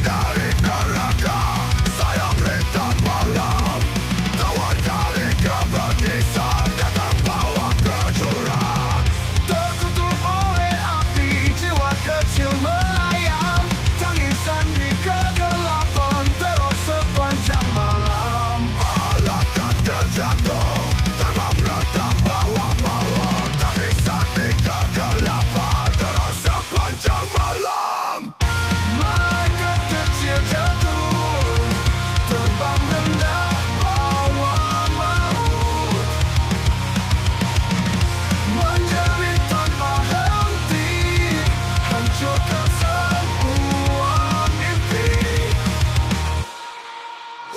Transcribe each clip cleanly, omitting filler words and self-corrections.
Dari neraka saya berikan malam, tawar dari keberdisan datang bawa ke jurang. Tertutup oleh api jiwa kecil melayang, tangisan di kegelapan terus sepanjang malam. Malaikat terjatuh terbang beratap bawah-bawah, tangisan di kegelapan terus sepanjang malam. Malaikat kecil jatuh terbang rendah bawa maut, menjerit tanpa henti, hancurkan semua mimpi.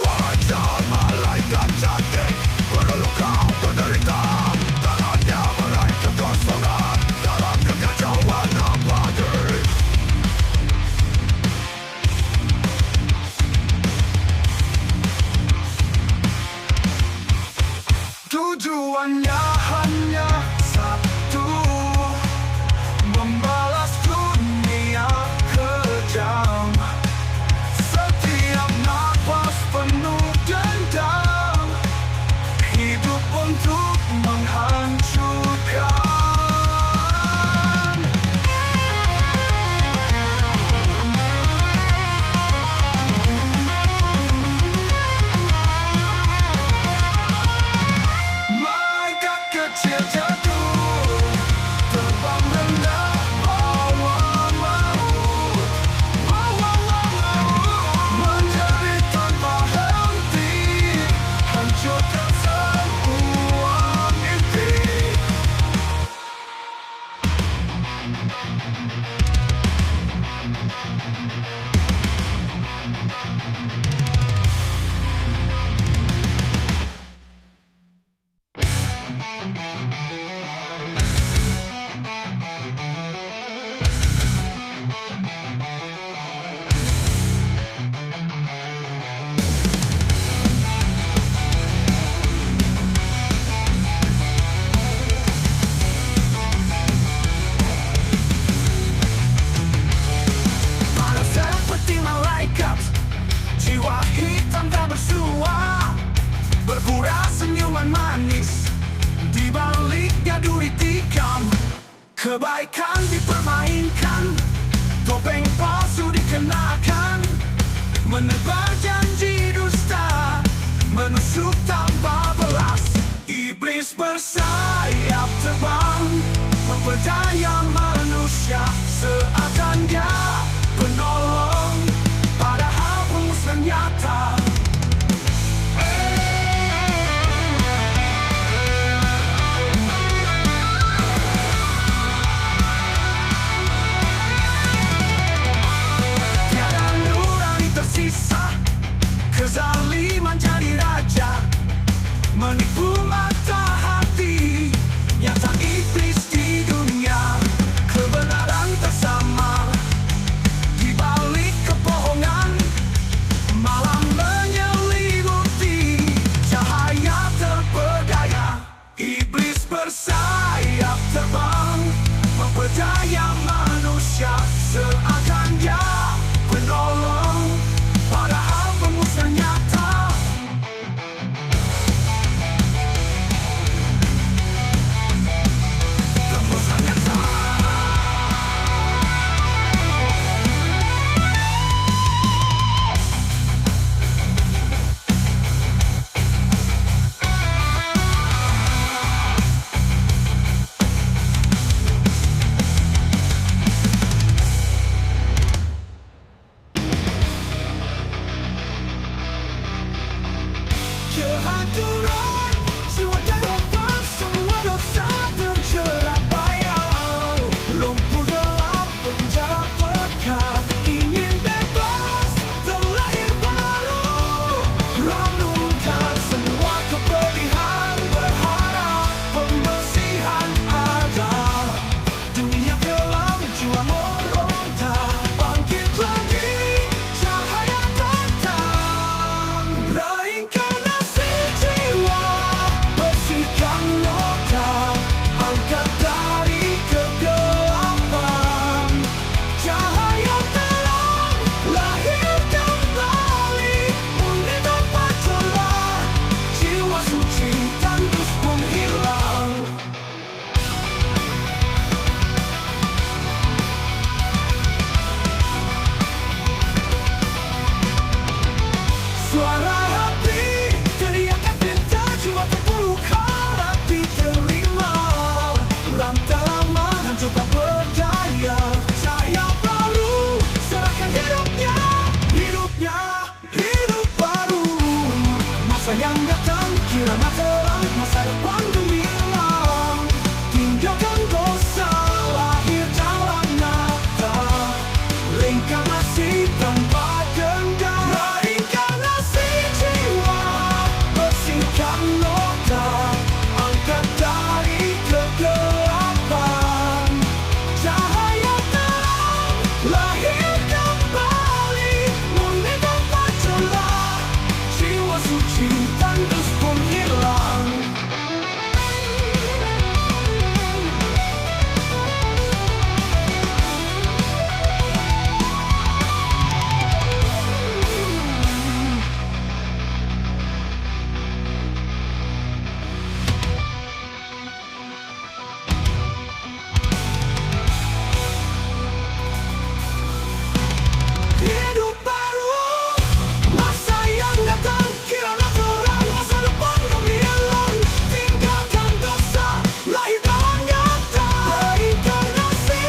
Wajah malaikat cantik perlu kau menderita, tangannya meraih kekosongan dalam kekacauan abadi. Tujuannya hanya satu, membalas dunia kejam. Setiap napas penuh dendam, hidup untuk menghancurkan. Malaikat kecil jatuh terbang rendah bawa maut, menjerit tanpa henti, hancurkan semua mimpi. Mana seperti malaikat, jiwa hitam tak bersua, berpura senyuman manis, di baliknya duri tikam. Kebaikan dipermainkan, topeng palsu dikenakan, menebar janji dusta, menusuk tanpa belas. Iblis bersayap terbang, memperdaya manusia, seakan dia penolong, padahal pemusnah nyata. Tiada nurani tersisa, kezaliman jadi raja, menipu mata hati, nyata iblis di dunia. Kebenaran tersama di balik kebohongan, malam menyelimuti, cahaya terpedaya. Iblis bersayap terbang, memperdaya manusia, seakan dia penolong, padahal pemusnah nyata. Pemusnah nyata. Kehancuran jiwa dan korban, semua dosa terjerat bayang. Lumpur gelap penjara pekat, ingin bebas terlahir baru. Renungkan semua kepedihan, berharap pembersihan ada. Dunia gelap, jiwa meronta, bangkit lagi, cahaya datang. Reinkarnasi jiwa Selamat terang masa depan gemilang, tinggalkan dosa, lahir jalan nyata, reinkarnasi tanpa dendam. Reinkarnasi jiwa, bersihkan noda, angkat dari kegelapan, cahaya terang, lahir kembali, murni tanpa celah, jiwa suci tandus pun hilang. Hidup baru, masa yang datang, kiranya terang, masa depan gemilang, tinggalkan dosa, lahir dalam nyata, reinkarnasi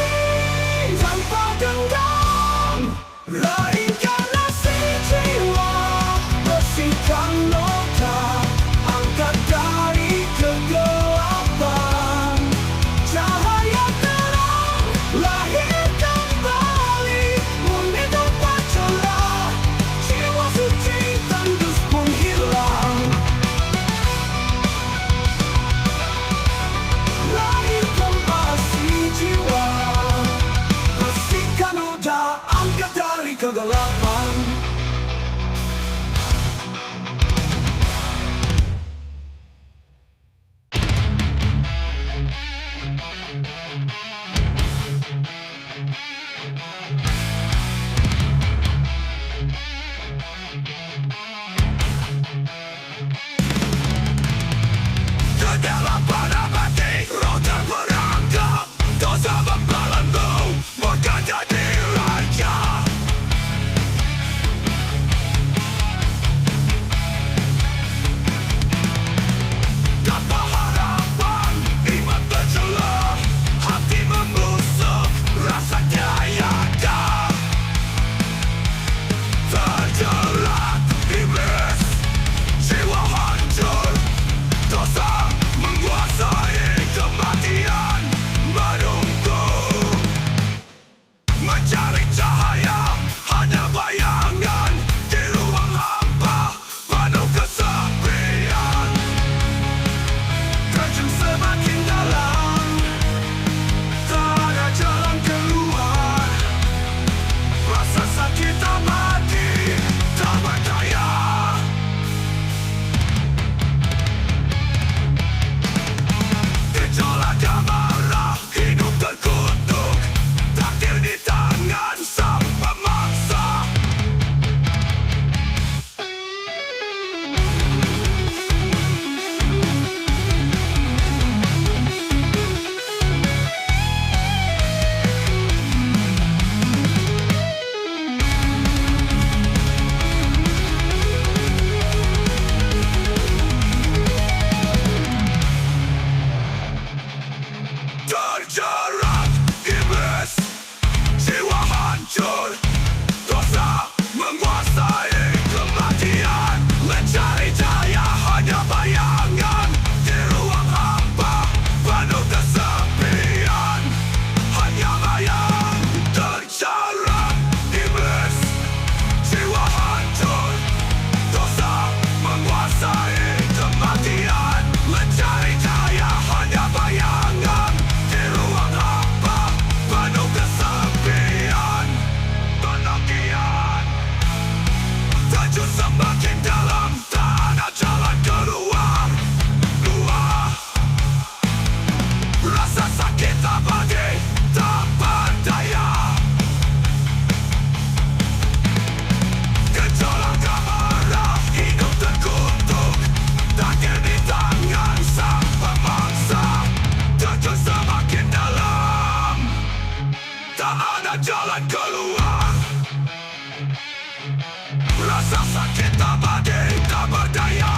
tanpa dendam. Reinkarnasi jiwa, bersihkan noda, angkat dari kegelapan, cahaya terang, lahir kembali, murni tanpa celah, jiwa suci tandus pun hilang. Lahir kembali jiwa, bersihkan noda, angkat dari kegelapan. Kegelapan abadi, roh terperangkap, dosa membelenggu, bukan jadi raja. Tanpa harapan, iman tercelah, hati membusuk, rasa tiada. Terjerat iblis, jiwa hancur, dosa menguasai kematian, menunggu, mencari cahaya, hanya bayangan di ruang hampa, penuh kesepian. Terjun semakin dalam, tak ada jalan keluar, rasa sakit abadi, tak berdaya. Gejolak amarah, hidup terkutuk, takdir di tangan sang pemaksa. Terjerat iblis, jiwa hancur, dosa menguasai kematian, mencari cahaya, hanya bayangan di ruang hampa, penuh kesepian. Hanya bayang. Terjerat iblis, jiwa hancur, dosa menguasai kematian, mencari cahaya, hanya bayangan di ruang hampa, penuh kesepian. Penantian terjun semakin dalam, tak ada jalan keluar. Rasa sakit abadi, tak berdaya. Gejolak amarah, hidup terkutuk, takdir di tangan sang pemaksa. Terjun semakin dalam, tak ada jalan keluar. Rasa sakit abadi, tak berdaya.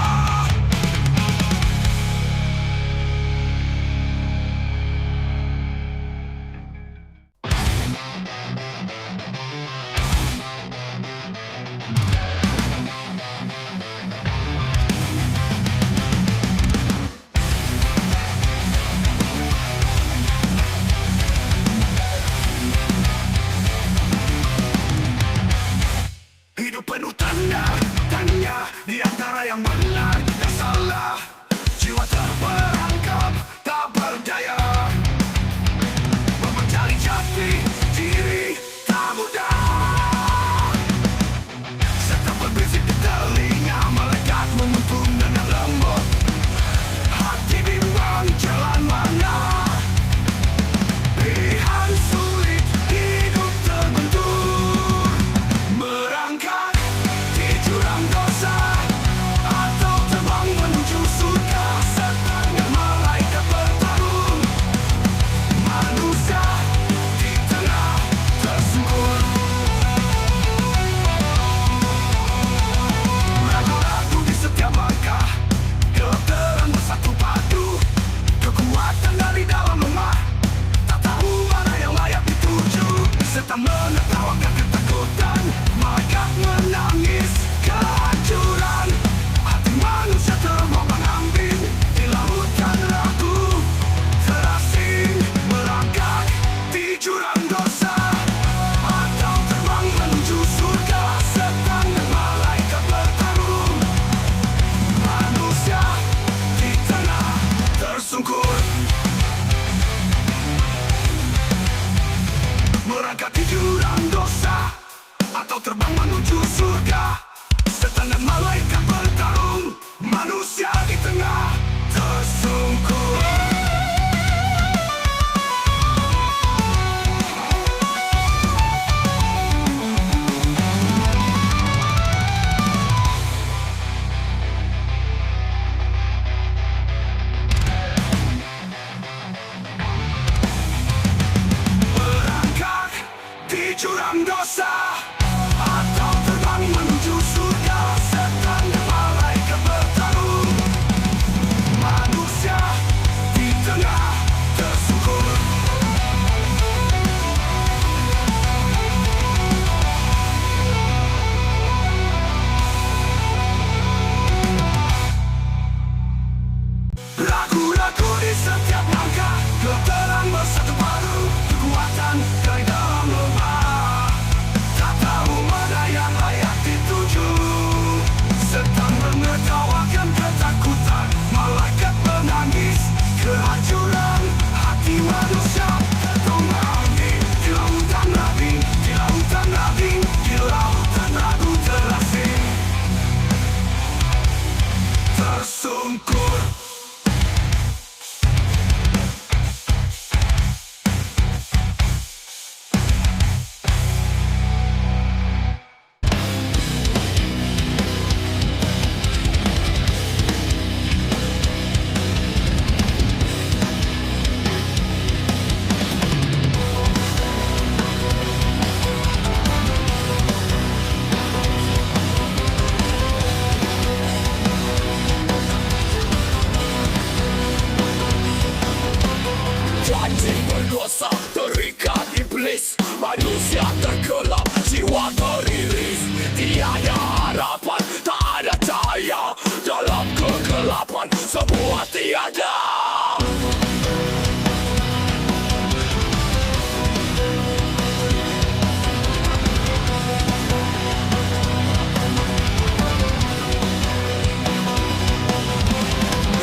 tiada harapan, tak ada cahaya. Dalam kegelapan semua tiada.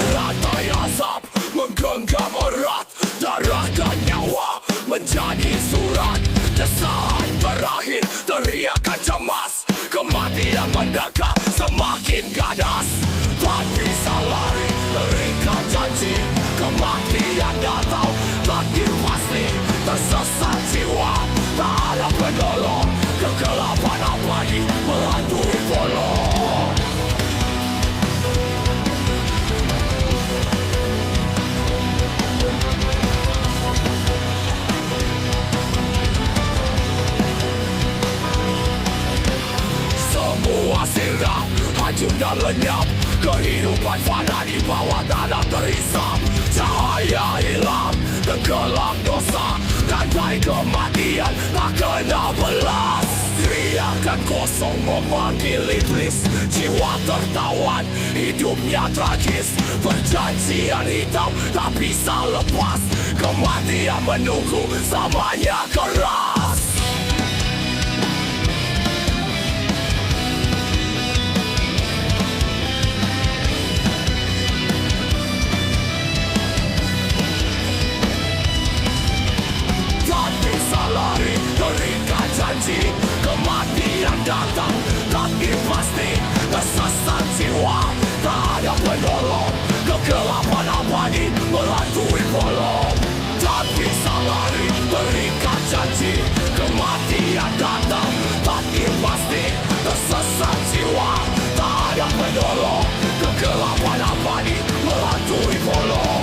Rantai asap menggenggam erat, darah dan nyawa menjadi surat. Desahan berakhir, teriakan cemas, kematian mendekat semakin ganas. Tak bisa lari, terikat janji, kematian datang, takdir pasti. Tersesat jiwa, tak ada penolong, kegelapan abadi melantui bolong. Semua sirap, hancur dan lenyap, kehidupan fana di bawah tanah terisap. Cahaya hilang, tenggelam dosa, rantai kematian tak kena belas. Teriakan kosong memanggil iblis, jiwa tertawan, hidupnya tragis. Perjanjian hitam tak bisa lepas, kematian menunggu samanya keras. Lari, terikat janji, kematian datang, takdir pasti. Tersesat jiwa, tak ada penolong, kegelapan abadi melantui bolong. Tak bisa lari, terikat janji, kematian datang, takdir pasti. Tersesat jiwa, tak ada penolong, kegelapan abadi melantui bolong.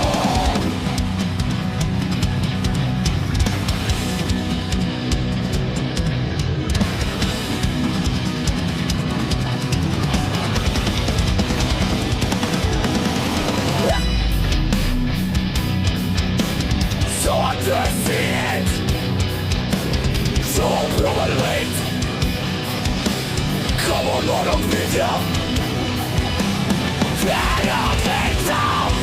So understand, so relate. Come on, Lord of Media, get down.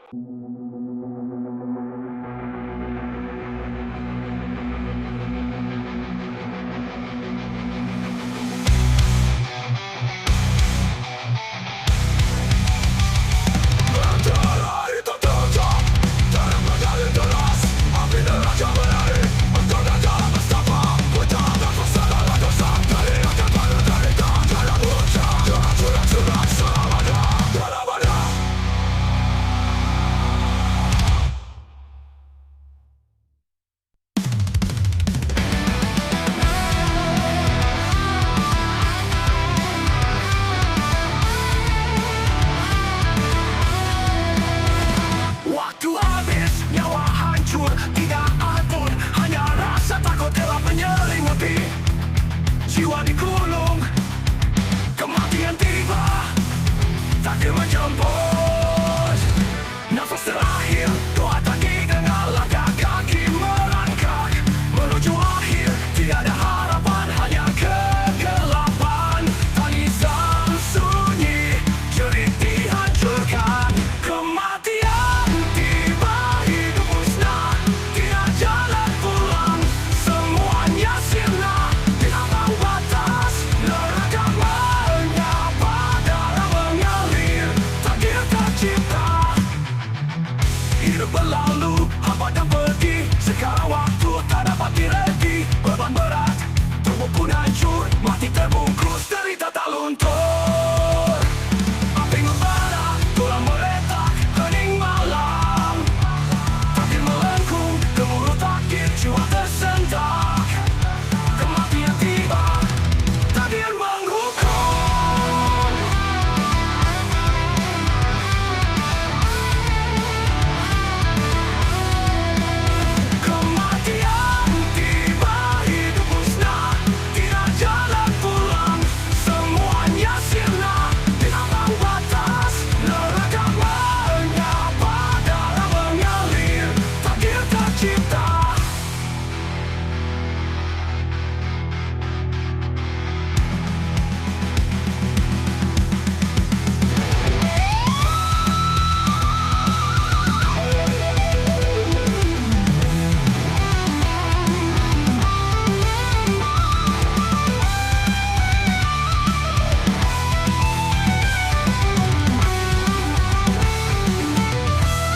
Matahari tertutup dalam medali deras, api neraca menari bergoda dalam nestapa. Hujan dan kesalahan dosa dari akan pada derita dalam hujan. Curah-curah selamanya pada-pada. Waktu habis, nyawa hancur, tidak ampun. Hanya rasa takut gelap menyelimuti. Jiwa dikulung, kematian tiba, takdir menjemput. Nafas terakhir, doa tadi dengan langkah kaki merangkak menuju akhir. Tiada harapan, hanya kegelapan. Tangisan sunyi, jerit dihancurkan. Kematian tiba, hidup musnah, tiada jalan pulang. Semuanya sirna di ambang batas. Neraka menyapa, darah mengalir, takdir tercipta. Hidup berlalu, hampa dan pergi. Sekarang waktu tak dapat direti. Beban berat, tubuh pun hancur, mati terbungkus, derita tak luntur. Api membara, tulang meletak, hening malam. Takdir melengkung, gemuruh takdir, jiwa tersentak. Kematian tiba, takdir menghukum. Kematian tiba, hidup musnah, tidak jalan pulang. Semuanya sirna di ambang batas. Neraka menyapa, darah mengalir, takdir tercipta.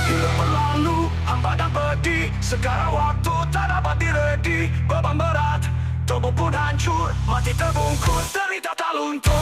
Hidup berlalu, hampa dan pedih. Sekarang waktu tak dapat diredi. Beban berat, tubuh pun hancur, mati terbungkus, derita tak luntur.